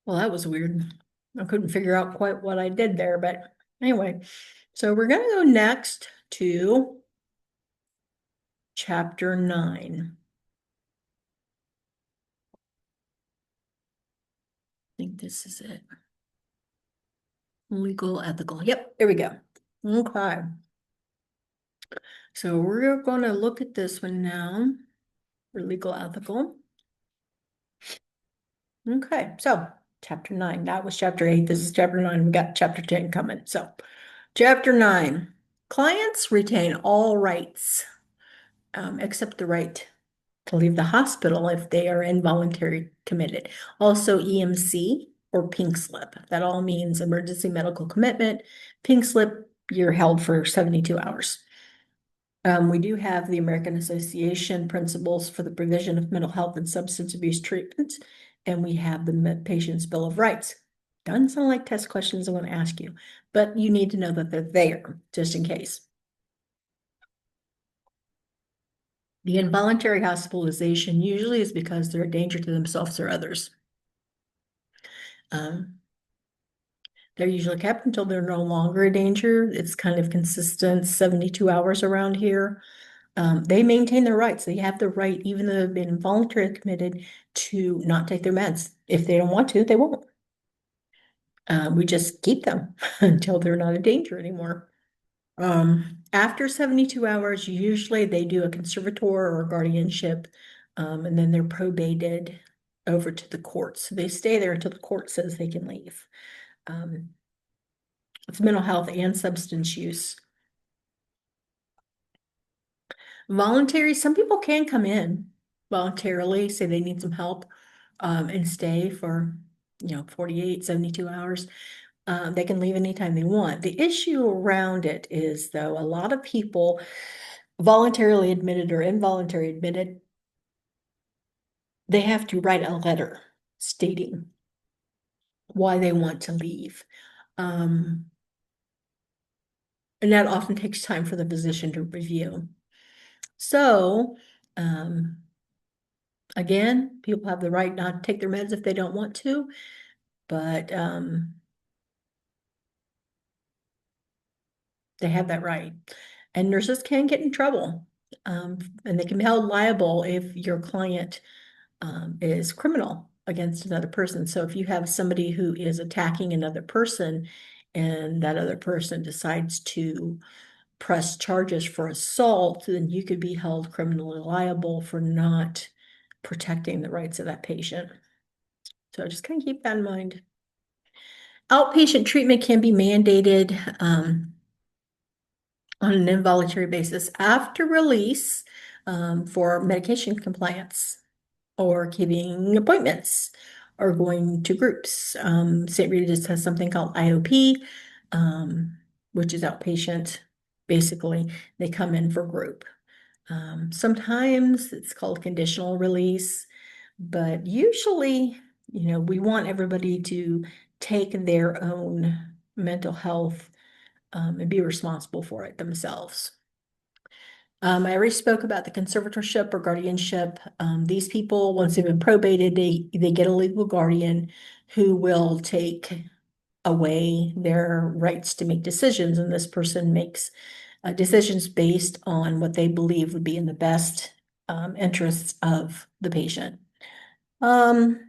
Well, that was weird. I couldn't figure out quite what I did there, but anyway. So we're gonna go next to chapter 9. I think this is it. Legal, ethical. Yep, there we go. Okay. So we're gonna look at this one now for legal, ethical. Okay, so chapter 9, that was chapter 8. This is chapter 9. We got chapter 10 coming. So chapter 9, clients retain all rights, except the right to leave the hospital if they are involuntary committed. Also EMC or pink slip. That all means emergency medical commitment. Pink slip, you're held for 72 hours. We do have the American Association Principles for the Provision of Mental Health and Substance Abuse Treatment, and we have the Patient's Bill of Rights. Doesn't sound like test questions I want to ask you, but you need to know that they're there just in case. The involuntary hospitalization usually is because they're a danger to themselves or others. Um, they're usually kept until they're no longer a danger. It's kind of consistent 72 hours around here. They maintain their rights. They have the right, even though they've been involuntarily committed, to not take their meds. If they don't want to, they won't. We just keep them until they're not a danger anymore. After 72 hours, usually they do a conservator or guardianship, and then they're probated over to the court. So they stay there until the court says they can leave. Um, it's mental health and substance use. Voluntary, some people can come in voluntarily, say they need some help, and stay for, 48, 72 hours. They can leave anytime they want. The issue around it is, though, a lot of people voluntarily admitted or involuntary admitted, they have to write a letter stating why they want to leave. And that often takes time for the physician to review. So, again, people have the right not to take their meds if they don't want to, but they have that right. And nurses can get in trouble, and they can be held liable if your client is criminal against another person. So if you have somebody who is attacking another person and that other person decides to press charges for assault, then you could be held criminally liable for not protecting the rights of that patient. So just kind of keep that in mind. Outpatient treatment can be mandated on an involuntary basis after release for medication compliance or keeping appointments or going to groups. St. Rita just has something called IOP, which is outpatient. Basically, they come in for group. Sometimes it's called conditional release, but usually, we want everybody to take their own mental health and be responsible for it themselves. I already spoke about the conservatorship or guardianship. These people, once they've been probated, they get a legal guardian who will take away their rights to make decisions, and this person makes decisions based on what they believe would be in the best interests of the patient. Um,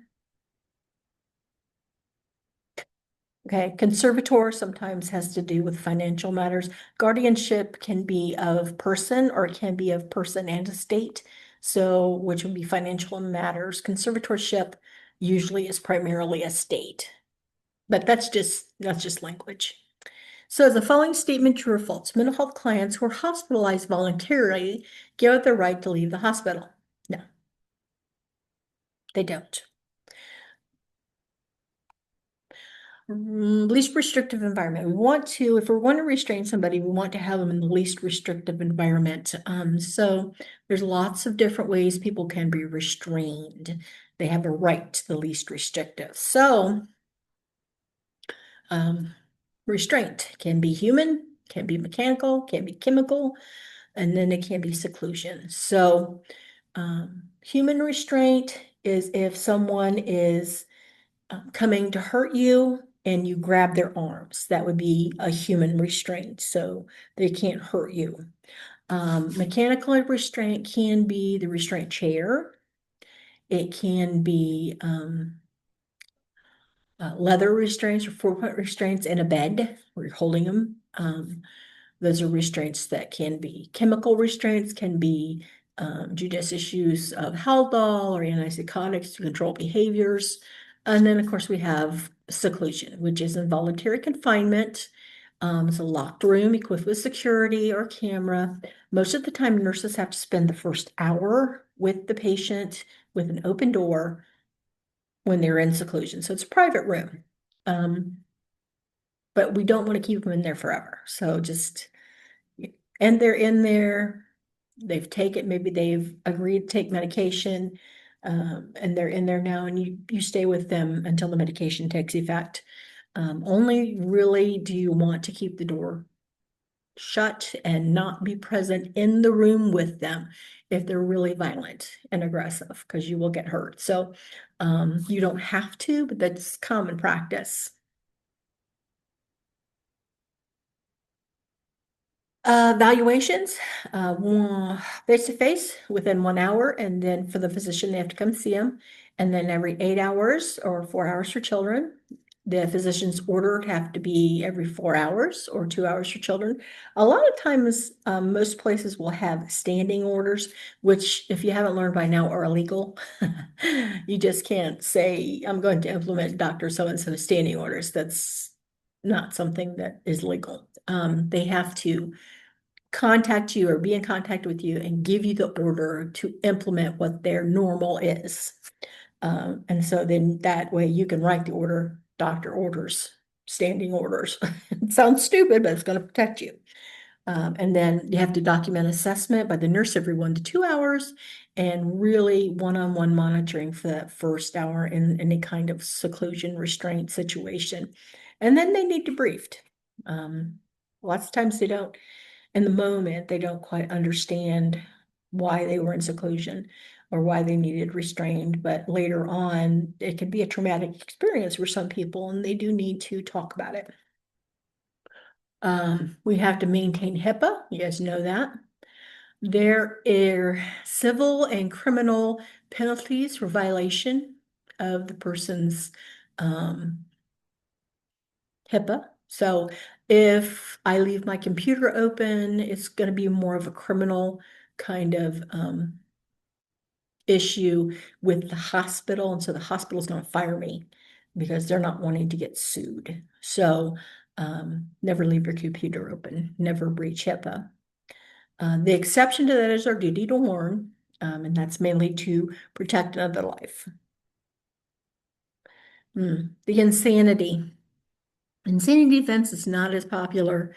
Okay, conservator sometimes has to do with financial matters. Guardianship can be of person or it can be of person and estate. So, which would be financial matters. Conservatorship usually is primarily estate, but that's just language. So the following statement true or false? Mental health clients who are hospitalized voluntarily give the right to leave the hospital. No, they don't. Least restrictive environment. We want to, if we're going to restrain somebody, we want to have them in the least restrictive environment. So there's lots of different ways people can be restrained. They have a right to the least restrictive. So restraint can be human, can be mechanical, can be chemical, and then it can be seclusion. So human restraint is if someone is coming to hurt you and you grab their arms. That would be a human restraint, so they can't hurt you. Mechanical restraint can be the restraint chair. It can be leather restraints or 4-point restraints in a bed where you're holding them. Those are restraints that can be chemical restraints, can be judicious use of Haldol or antipsychotics to control behaviors. And then, of course, we have seclusion, which is involuntary confinement. It's a locked room equipped with security or camera. Most of the time, nurses have to spend the first hour with the patient with an open door when they're in seclusion. So it's a private room. But we don't want to keep them in there forever. So just, and they're in there, they've taken, maybe they've agreed to take medication, and they're in there now, and you stay with them until the medication takes effect. Only really do you want to keep the door shut and not be present in the room with them if they're really violent and aggressive, because you will get hurt. So you don't have to, but that's common practice. Valuations, face to face within 1 hour, and then for the physician, they have to come see them. And then every 8 hours or 4 hours for children. The physician's order have to be every 4 hours or 2 hours for children. A lot of times, most places will have standing orders, which, if you haven't learned by now, are illegal. You just can't say, I'm going to implement Dr. So-and-so standing orders. That's not something that is legal. They have to contact you or be in contact with you and give you the order to implement what their normal is. And so then that way you can write the order, doctor orders, standing orders. It sounds stupid, but it's going to protect you. And then you have to document assessment by the nurse every 1 to 2 hours, and really one-on-one monitoring for that first hour in any kind of seclusion restraint situation. And then they need debriefed. Lots of times they don't, in the moment, they don't quite understand why they were in seclusion or why they needed restrained. But later on, it can be a traumatic experience for some people, and they do need to talk about it. We have to maintain HIPAA. You guys know that. There are civil and criminal penalties for violation of the person's HIPAA. So if I leave my computer open, it's going to be more of a criminal kind of issue with the hospital. And so the hospital's going to fire me because they're not wanting to get sued. So never leave your computer open, never breach HIPAA. The exception to that is our duty to warn, and that's mainly to protect another life. The insanity. Insanity defense is not as popular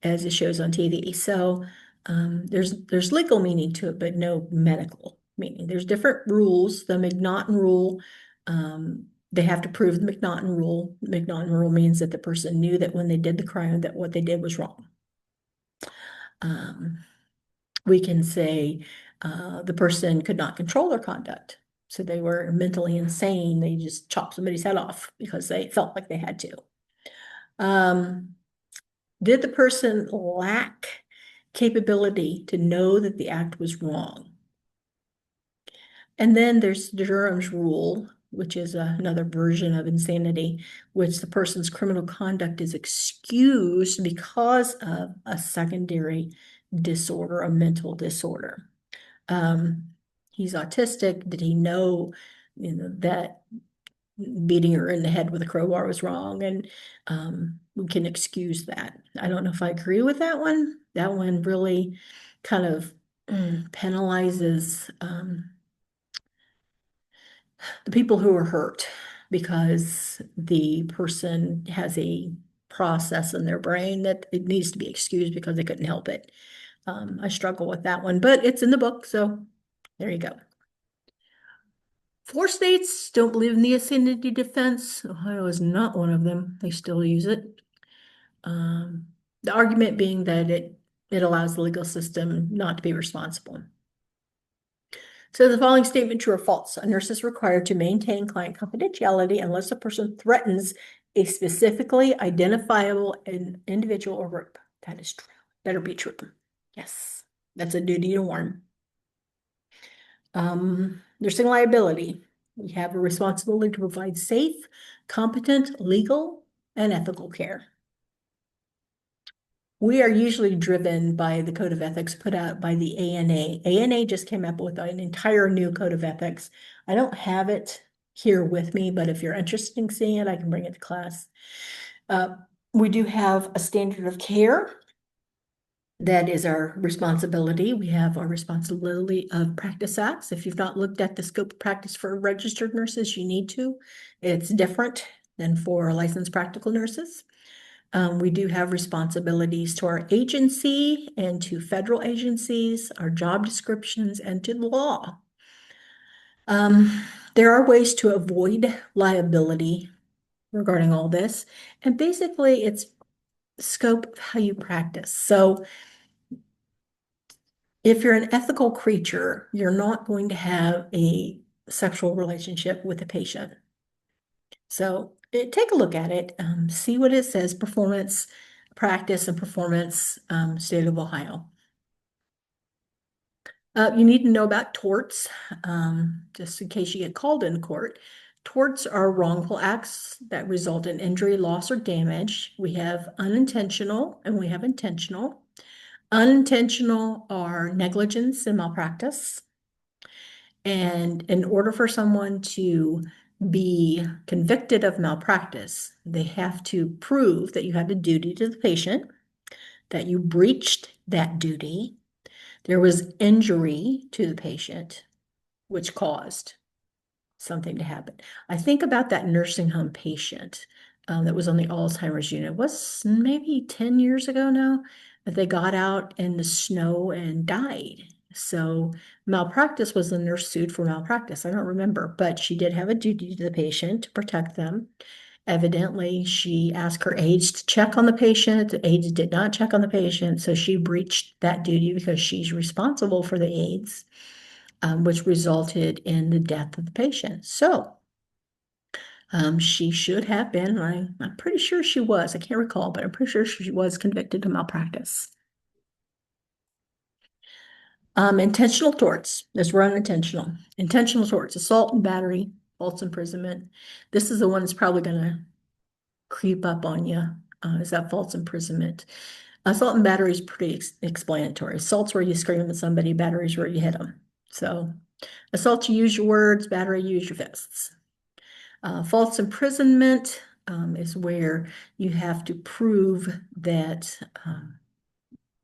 as it shows on TV. So there's legal meaning to it, but no medical meaning. There's different rules. The McNaughton rule, they have to prove the McNaughton rule. The McNaughton rule means that the person knew that when they did the crime, that what they did was wrong. We can say the person could not control their conduct. So they were mentally insane. They just chopped somebody's head off because they felt like they had to. Did the person lack capability to know that the act was wrong? And then there's Durham's rule, which is another version of insanity, which the person's criminal conduct is excused because of a secondary disorder, a mental disorder. He's autistic. Did he know, that beating her in the head with a crowbar was wrong? And we can excuse that. I don't know if I agree with that one. That one really kind of penalizes the people who are hurt because the person has a process in their brain that it needs to be excused because they couldn't help it. I struggle with that one, but it's in the book, so there you go. 4 states don't believe in the insanity defense. Ohio is not one of them. They still use it. The argument being that it allows the legal system not to be responsible. So the following statement, true or false? A nurse is required to maintain client confidentiality unless a person threatens a specifically identifiable individual or group. That is true. Better be true. Yes, that's a duty to warn. Nursing liability. We have a responsibility to provide safe, competent, legal, and ethical care. We are usually driven by the code of ethics put out by the ANA. ANA just came up with an entire new code of ethics. I don't have it here with me, but if you're interested in seeing it, I can bring it to class. We do have a standard of care. That is our responsibility. We have our responsibility of practice acts. If you've not looked at the scope of practice for registered nurses, you need to. It's different than for licensed practical nurses. We do have responsibilities to our agency and to federal agencies, our job descriptions, and to the law. There are ways to avoid liability regarding all this, and basically it's scope of how you practice. So if you're an ethical creature, you're not going to have a sexual relationship with a patient. So take a look at it, see what it says, performance, practice and performance, state of Ohio. You need to know about torts, just in case you get called in court. Torts are wrongful acts that result in injury, loss, or damage. We have unintentional and we have intentional. Unintentional are negligence and malpractice. And in order for someone to be convicted of malpractice, they have to prove that you had a duty to the patient, that you breached that duty, there was injury to the patient, which caused something to happen. I think about that nursing home patient that was on the Alzheimer's unit. It was maybe 10 years ago now that they got out in the snow and died. So malpractice, was the nurse sued for malpractice? I don't remember, but she did have a duty to the patient to protect them. Evidently, she asked her aides to check on the patient. The aides did not check on the patient, so she breached that duty because she's responsible for the aides, which resulted in the death of the patient. So she should have been, I'm pretty sure she was, I can't recall, but I'm pretty sure she was convicted of malpractice. Intentional torts. This were unintentional. Intentional torts, assault and battery, false imprisonment. This is the one that's probably going to creep up on you. Is that false imprisonment? Assault and battery is pretty explanatory. Assault's where you scream at somebody, battery is where you hit them. So assault, you use your words, battery, you use your fists. False imprisonment is where you have to prove that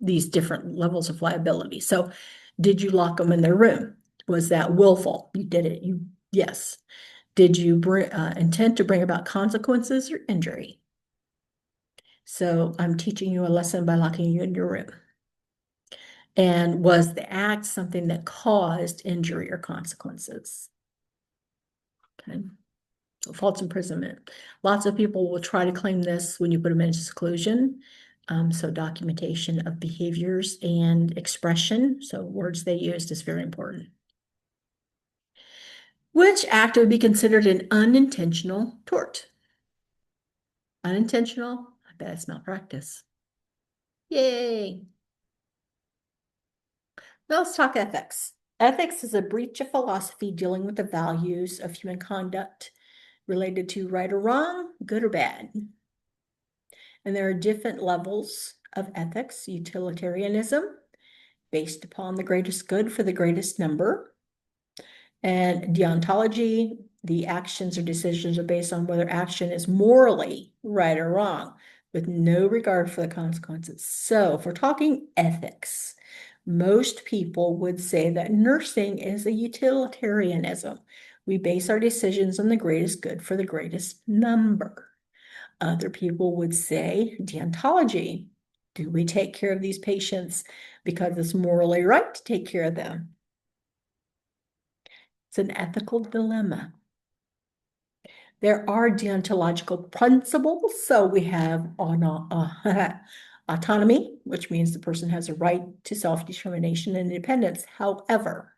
these different levels of liability. So did you lock them in their room? Was that willful? You did it. Yes. Did you intend to bring about consequences or injury? So I'm teaching you a lesson by locking you in your room. And was the act something that caused injury or consequences? Okay. So false imprisonment. Lots of people will try to claim this when you put them into seclusion. So documentation of behaviors and expression, so words they used, is very important. Which act would be considered an unintentional tort? Unintentional? I bet it's malpractice. Yay! Now let's talk ethics. Ethics is a breach of philosophy dealing with the values of human conduct related to right or wrong, good or bad. And there are different levels of ethics: utilitarianism, based upon the greatest good for the greatest number, and deontology, the actions or decisions are based on whether action is morally right or wrong, with no regard for the consequences. So if we're talking ethics, most people would say that nursing is a utilitarianism. We base our decisions on the greatest good for the greatest number. Other people would say deontology. Do we take care of these patients because it's morally right to take care of them? It's an ethical dilemma. There are deontological principles. So we have autonomy, which means the person has a right to self-determination and independence. However,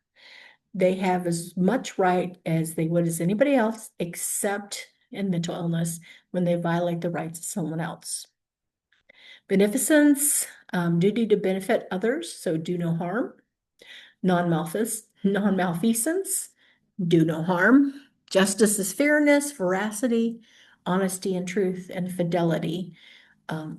they have as much right as they would as anybody else, except in mental illness when they violate the rights of someone else. Beneficence, duty to benefit others, so do no harm. Non-malfeasance, do no harm. Justice is fairness, veracity, honesty and truth, and fidelity,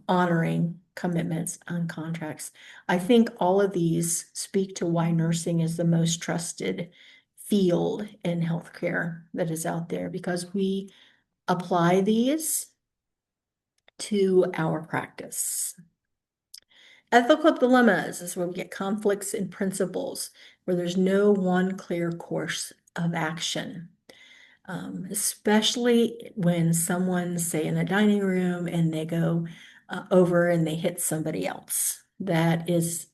honoring commitments on contracts. I think all of these speak to why nursing is the most trusted field in healthcare that is out there, because we apply these to our practice. Ethical dilemmas is where we get conflicts in principles, where there's no one clear course of action. Especially when someone's, say, in a dining room and they go over and they hit somebody else. That is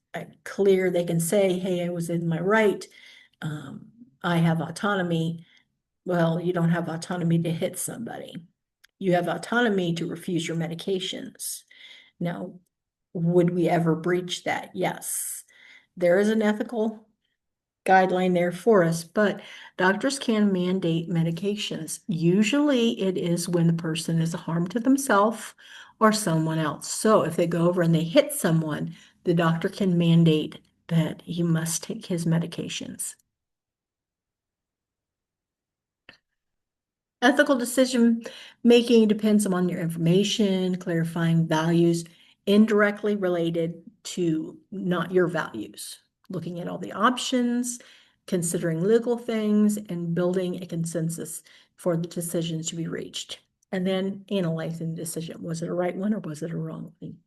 clear. They can say, hey, I was in my right. I have autonomy. Well, you don't have autonomy to hit somebody. You have autonomy to refuse your medications. Now, would we ever breach that? Yes. There is an ethical guideline there for us, but doctors can mandate medications. Usually it is when the person is a harm to themselves or someone else. So if they go over and they hit someone, the doctor can mandate that he must take his medications. Ethical decision making depends on your information, clarifying values indirectly related to not your values, looking at all the options, considering legal things, and building a consensus for the decisions to be reached. And then analyzing the decision. Was it a right one or was it a wrong one?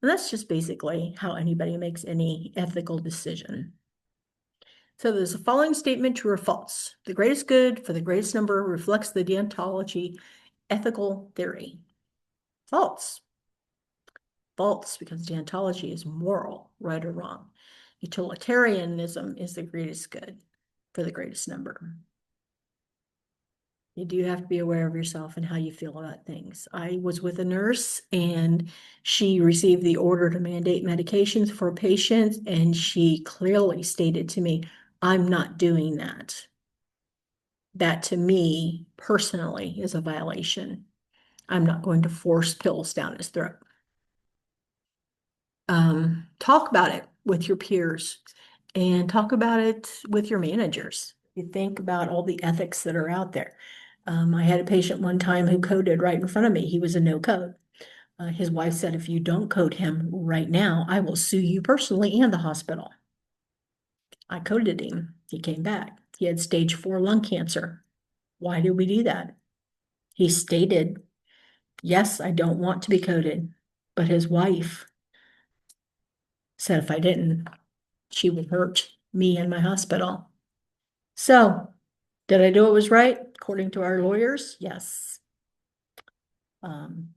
And that's just basically how anybody makes any ethical decision. So there's a following statement, true or false. The greatest good for the greatest number reflects the deontology ethical theory. False. False, because deontology is moral, right or wrong. Utilitarianism is the greatest good for the greatest number. You do have to be aware of yourself and how you feel about things. I was with a nurse and she received the order to mandate medications for patients, and she clearly stated to me, I'm not doing that. That to me personally is a violation. I'm not going to force pills down his throat. Talk about it with your peers and talk about it with your managers. You think about all the ethics that are out there. I had a patient one time who coded right in front of me. He was a no code. His wife said, if you don't code him right now, I will sue you personally and the hospital. I coded him. He came back. He had stage 4 lung cancer. Why did we do that? He stated, yes, I don't want to be coded, but his wife said if I didn't, she would hurt me and my hospital. So, did I do what was right according to our lawyers? Yes.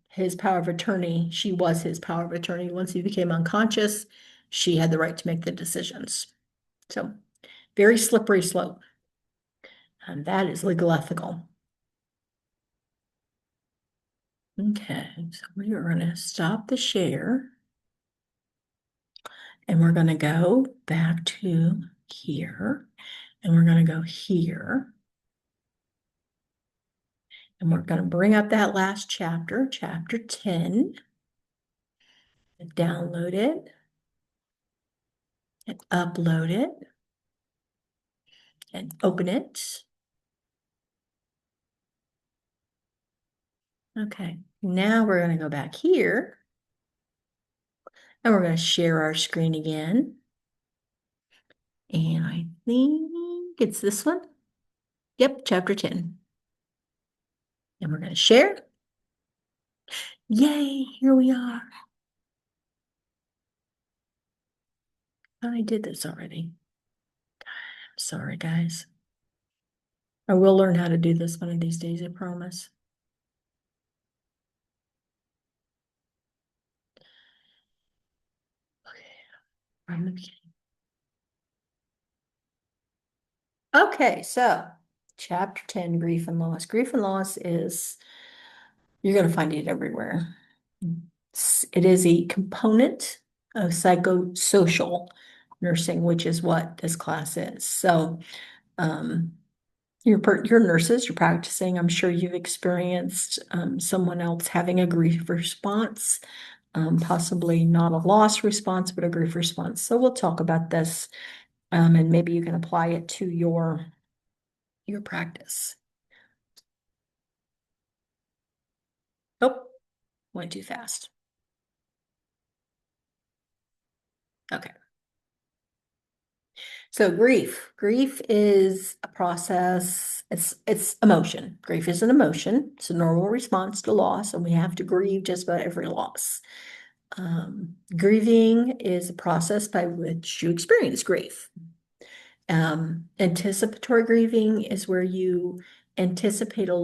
His power of attorney, she was his power of attorney. Once he became unconscious, she had the right to make the decisions. So, very slippery slope. And that is legal ethical. Okay, so we are going to stop the share. And we're going to go back to here. And we're going to go here. And we're going to bring up that last chapter, chapter 10. And download it. And upload it. And open it. Okay, now we're going to go back here. And we're going to share our screen again. And I think it's this one. Yep, chapter 10. And we're going to share. Yay, here we are. I did this already. I'm sorry, guys. I will learn how to do this one of these days, I promise. Okay, from the beginning. Okay, so chapter 10, grief and loss. Grief and loss is, you're going to find it everywhere. It is a component of psychosocial nursing, which is what this class is. So Um, you're nurses, you're practicing. I'm sure you've experienced someone else having a grief response, possibly not a loss response, but a grief response. So we'll talk about this, and maybe you can apply it to your practice. Oh, went too fast. Okay. So grief is a process. It's emotion. Grief is an emotion. It's a normal response to loss, and we have to grieve just about every loss. Grieving is a process by which you experience grief. Anticipatory grieving is where you anticipate a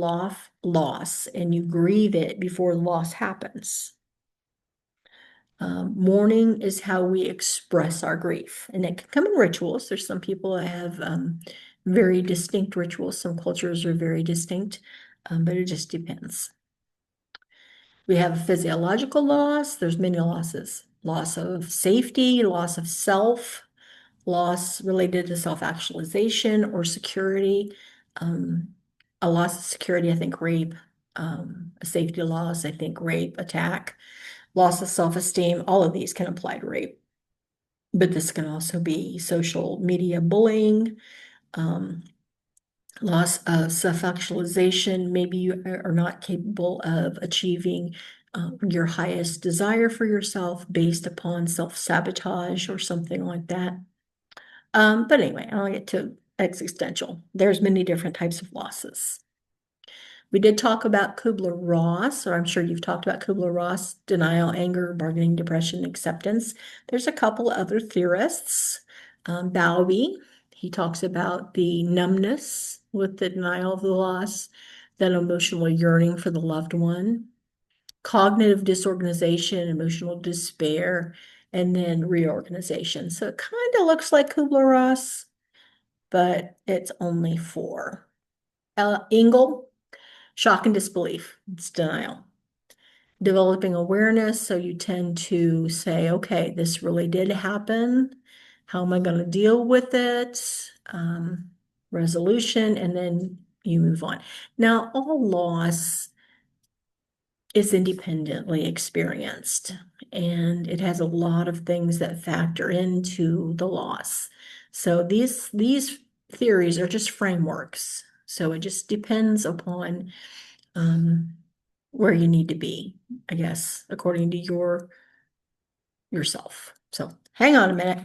loss and you grieve it before the loss happens. Mourning is how we express our grief, and it can come in rituals. There's some people that have very distinct rituals. Some cultures are very distinct, but it just depends. We have physiological loss. There's many losses. Loss of safety, loss of self, loss related to self-actualization or security. Um, a loss of security, I think rape. A safety loss, I think rape, attack, loss of self-esteem. All of these can apply to rape. But this can also be social media bullying, um, loss of self-actualization. Maybe you are not capable of achieving your highest desire for yourself based upon self-sabotage or something like that. But anyway, I'll get to existential. There's many different types of losses. We did talk about Kubler-Ross, or I'm sure you've talked about Kubler-Ross, denial, anger, bargaining, depression, acceptance. There's a couple other theorists. Bowlby, he talks about the numbness with the denial of the loss, that emotional yearning for the loved one, cognitive disorganization, emotional despair, and then reorganization. So it kind of looks like Kubler-Ross, but it's only four. Engel, shock and disbelief, it's denial. Developing awareness, so you tend to say, okay, this really did happen. How am I going to deal with it? Resolution, and then you move on. Now, all loss is independently experienced, and it has a lot of things that factor into the loss. So these theories are just frameworks. So it just depends upon where you need to be, I guess, according to yourself. So hang on a minute.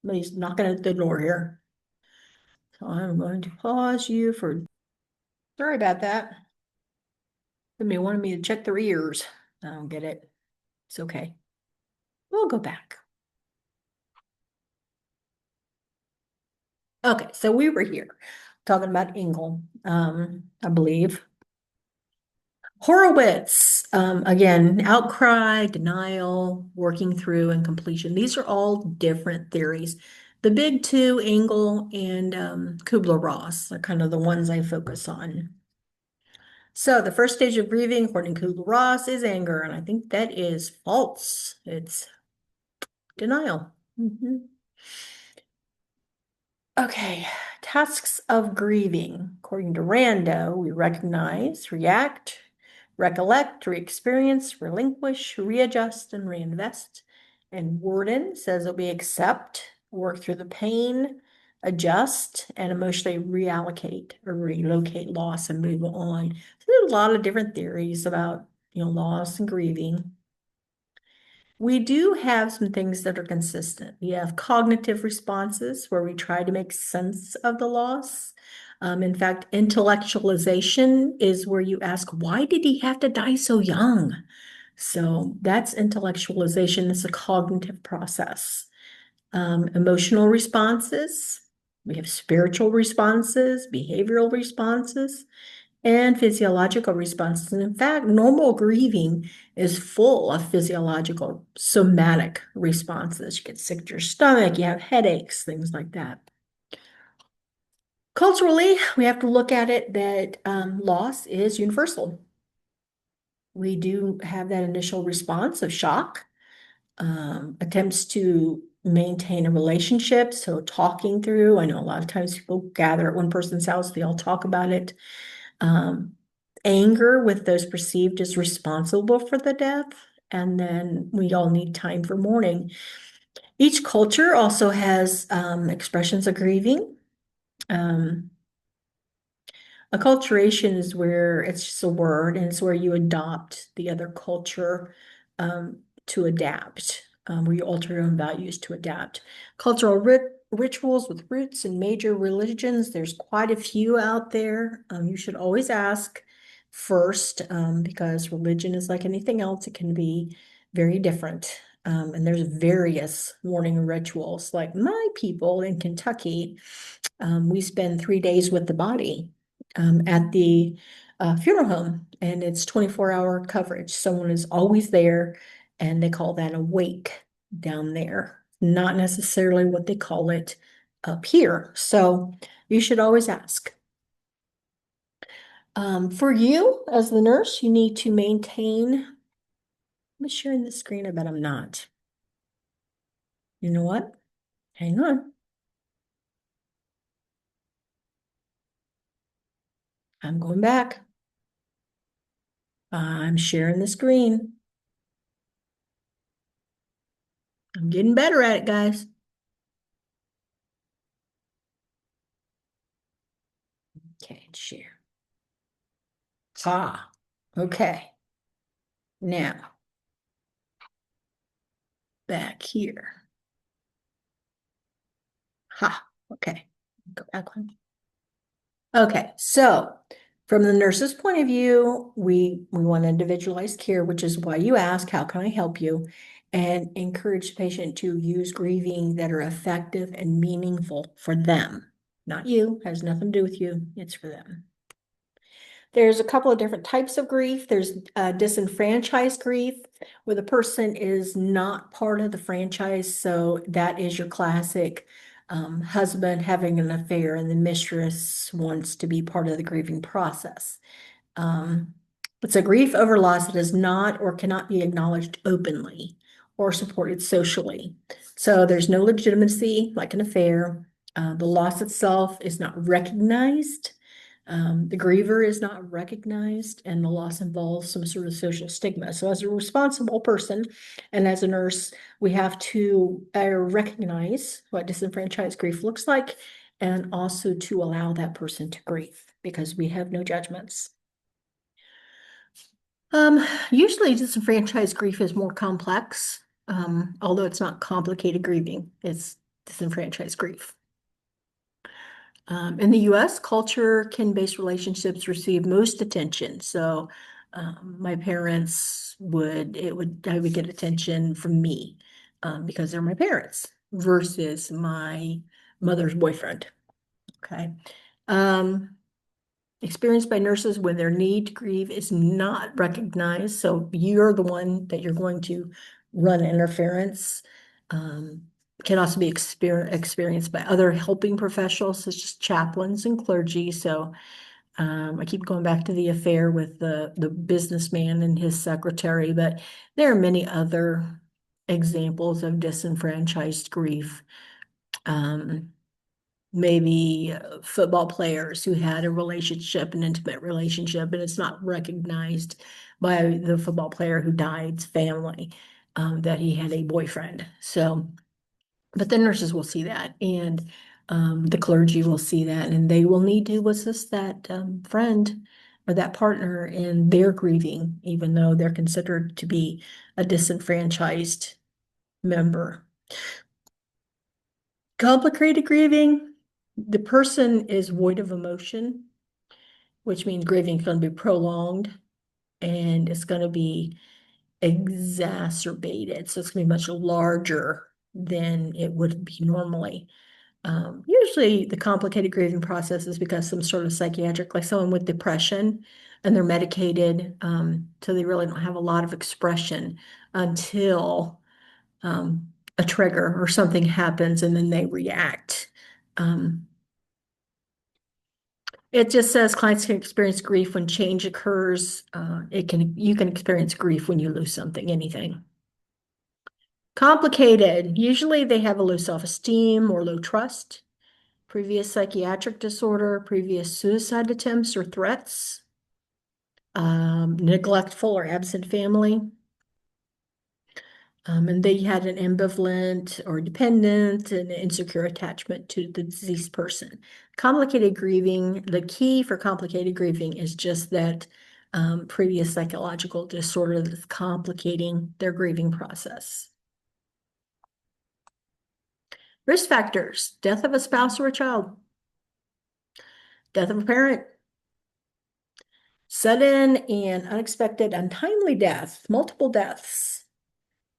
Somebody's knocking at the door here. So I'm going to pause you for, sorry about that. Somebody wanted me to check their ears. I don't get it. It's okay. We'll go back. Okay, so we were here talking about Engel, I believe. Horowitz, again, outcry, denial, working through, and completion. These are all different theories. The big two, Engel and Kubler-Ross, are kind of the ones I focus on. So the first stage of grieving, according to Kubler-Ross, is anger, and I think that is false. It's denial. Okay, tasks of grieving. According to Rando, we recognize, react, recollect, re-experience, relinquish, readjust, and reinvest. And Worden says that we accept, work through the pain, adjust, and emotionally reallocate or relocate loss and move on. So there's a lot of different theories about, loss and grieving. We do have some things that are consistent. We have cognitive responses where we try to make sense of the loss. In fact, intellectualization is where you ask, why did he have to die so young? So that's intellectualization. It's a cognitive process. Emotional responses, we have spiritual responses, behavioral responses, and physiological responses. And in fact, normal grieving is full of physiological somatic responses. You get sick to your stomach, you have headaches, things like that. Culturally, we have to look at it that loss is universal. We do have that initial response of shock, attempts to maintain a relationship. So talking through, I know a lot of times people gather at one person's house, they all talk about it. Um, Anger with those perceived as responsible for the death. And then we all need time for mourning. Each culture also has expressions of grieving. Um, Acculturation is where it's just a word, and it's where you adopt the other culture to adapt, where you alter your own values to adapt. Cultural rituals with roots in major religions, there's quite a few out there. You should always ask first, because religion is like anything else, it can be very different. And there's various mourning rituals. Like my people in Kentucky, we spend 3 days with the body at the funeral home, and it's 24-hour coverage. Someone is always there, and they call that a wake down there, not necessarily what they call it up here. So you should always ask. For you as the nurse, you need to maintain. I'm sharing the screen, I bet I'm not. You know what? Hang on. I'm going back. I'm sharing the screen. I'm getting better at it, guys. Okay, share. Ah, okay. Now, back here. Ha, okay. Go back one. Okay, so from the nurse's point of view, we want individualized care, which is why you ask, how can I help you? And encourage the patient to use grieving that are effective and meaningful for them. Not you, has nothing to do with you, it's for them. There's a couple of different types of grief. There's disenfranchised grief, where the person is not part of the franchise. So that is your classic husband having an affair and the mistress wants to be part of the grieving process. Um, it's a grief over loss that is not or cannot be acknowledged openly or supported socially. So there's no legitimacy like an affair. The loss itself is not recognized. The griever is not recognized, and the loss involves some sort of social stigma. So, as a responsible person and as a nurse, we have to recognize what disenfranchised grief looks like and also to allow that person to grieve because we have no judgments. Usually disenfranchised grief is more complex, although it's not complicated grieving, it's disenfranchised grief. In the US, culture can based relationships receive most attention. So my parents I would get attention from me because they're my parents versus my mother's boyfriend. Okay. Um, Experienced by nurses when their need to grieve is not recognized. So you're the one that you're going to run interference. Um, can also be experienced by other helping professionals such as chaplains and clergy. So I keep going back to the affair with the businessman and his secretary, but there are many other examples of disenfranchised grief. Um, Maybe football players who had a relationship, an intimate relationship, and it's not recognized by the football player who died's family that he had a boyfriend. So, but the nurses will see that, and the clergy will see that, and they will need to assist that friend or that partner in their grieving, even though they're considered to be a disenfranchised member. Complicated grieving, the person is void of emotion, which means grieving is going to be prolonged and it's going to be exacerbated. So it's going to be much larger than it would be normally. Usually the complicated grieving process is because some sort of psychiatric, like someone with depression, and they're medicated, so they really don't have a lot of expression until a trigger or something happens and then they react. Um, it just says clients can experience grief when change occurs. You can experience grief when you lose something, anything. Complicated. Usually they have a low self-esteem or low trust, previous psychiatric disorder, previous suicide attempts or threats, neglectful or absent family. And they had an ambivalent or dependent and insecure attachment to the deceased person. Complicated grieving, the key for complicated grieving is just that previous psychological disorder that's complicating their grieving process. Risk factors, death of a spouse or a child, death of a parent, sudden and unexpected untimely death, multiple deaths,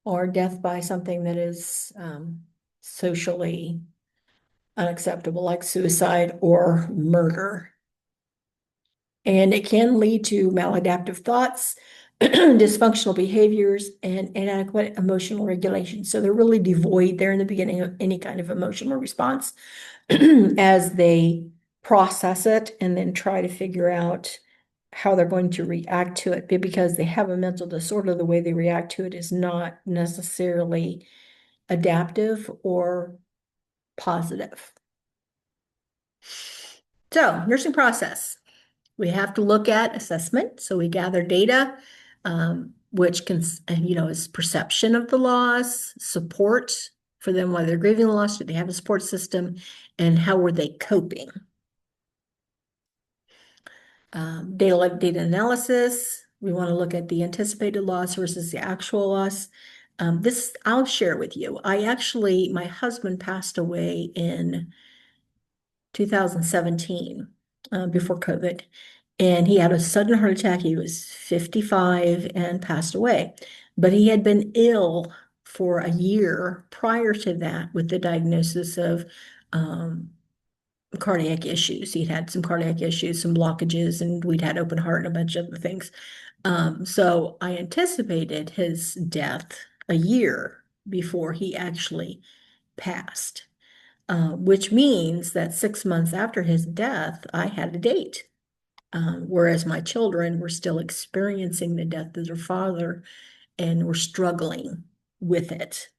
or death by something that is socially unacceptable, like suicide or murder. And it can lead to maladaptive thoughts, dysfunctional behaviors, and inadequate emotional regulation. So they're really devoid there in the beginning of any kind of emotional response as they process it and then try to figure out how they're going to react to it. But because they have a mental disorder, the way they react to it is not necessarily adaptive or positive. So, nursing process. We have to look at assessment. So we gather data, which can, is perception of the loss, support for them while they're grieving the loss. Do they have a support system? And how were they coping? Data analysis. We want to look at the anticipated loss versus the actual loss. This I'll share with you. My husband passed away in 2017, before COVID. And he had a sudden heart attack. He was 55 and passed away. But he had been ill for a year prior to that with the diagnosis of cardiac issues. He'd had some cardiac issues, some blockages, and we'd had open heart and a bunch of other things. So I anticipated his death a year before he actually passed. Which means that 6 months after his death, I had a date. Whereas my children were still experiencing the death of their father and were struggling with it.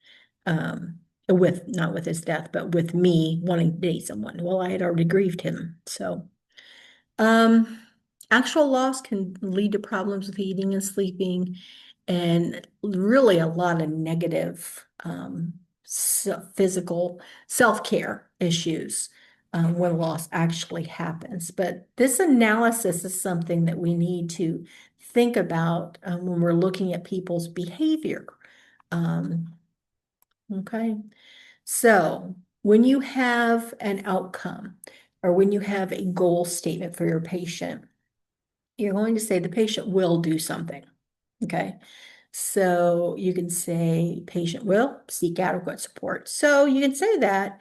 Not with his death, but with me wanting to date someone. Well, I had already grieved him. So, actual loss can lead to problems with eating and sleeping, and really a lot of negative physical self-care issues when loss actually happens. But this analysis is something that we need to think about when we're looking at people's behavior. Okay, so when you have an outcome or when you have a goal statement for your patient, you're going to say the patient will do something. Okay. So you can say patient will seek adequate support. So you can say that,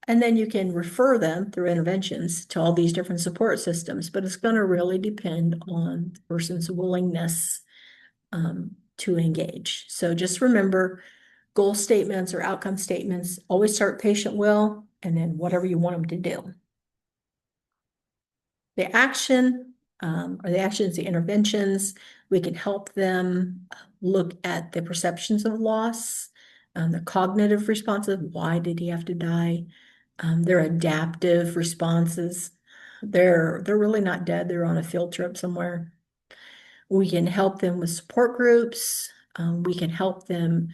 and then you can refer them through interventions to all these different support systems, but it's going to really depend on the person's willingness to engage. So just remember, goal statements or outcome statements always start patient will, and then whatever you want them to do. The action or the actions, the interventions, we can help them look at the perceptions of loss, the cognitive responses. Why did he have to die? Their adaptive responses. They're really not dead. They're on a field trip somewhere. We can help them with support groups. We can help them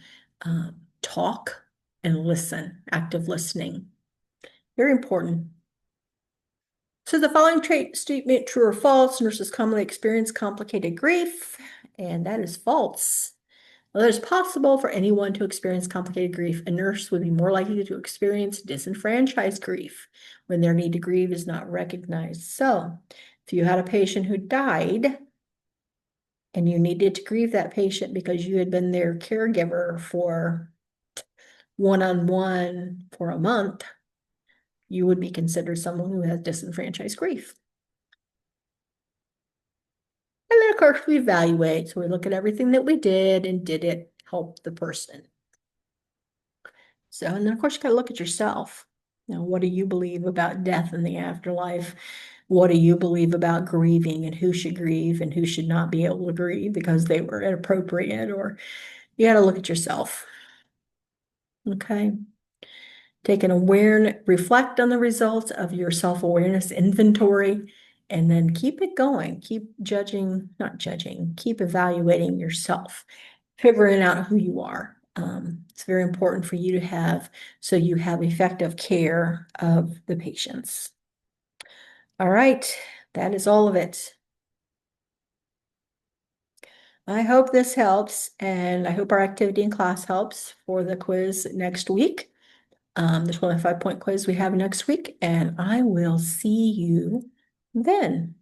talk and listen, active listening. Very important. So the following statement, true or false, nurses commonly experience complicated grief, and that is false. Although it's possible for anyone to experience complicated grief, a nurse would be more likely to experience disenfranchised grief when their need to grieve is not recognized. So if you had a patient who died and you needed to grieve that patient because you had been their caregiver for one-on-one for a month, you would be considered someone who has disenfranchised grief. And then, of course, we evaluate. So we look at everything that we did and did it help the person. So, and then, of course, you got to look at yourself. What do you believe about death and the afterlife? What do you believe about grieving and who should grieve and who should not be able to grieve because they were inappropriate? Or you got to look at yourself. Okay. Take reflect on the results of your self-awareness inventory, and then keep it going. Keep not judging, keep evaluating yourself, figuring out who you are. It's very important for you to have, so you have effective care of the patients. All right, that is all of it. I hope this helps, and I hope our activity in class helps for the quiz next week. The 25-point quiz we have next week, and I will see you then.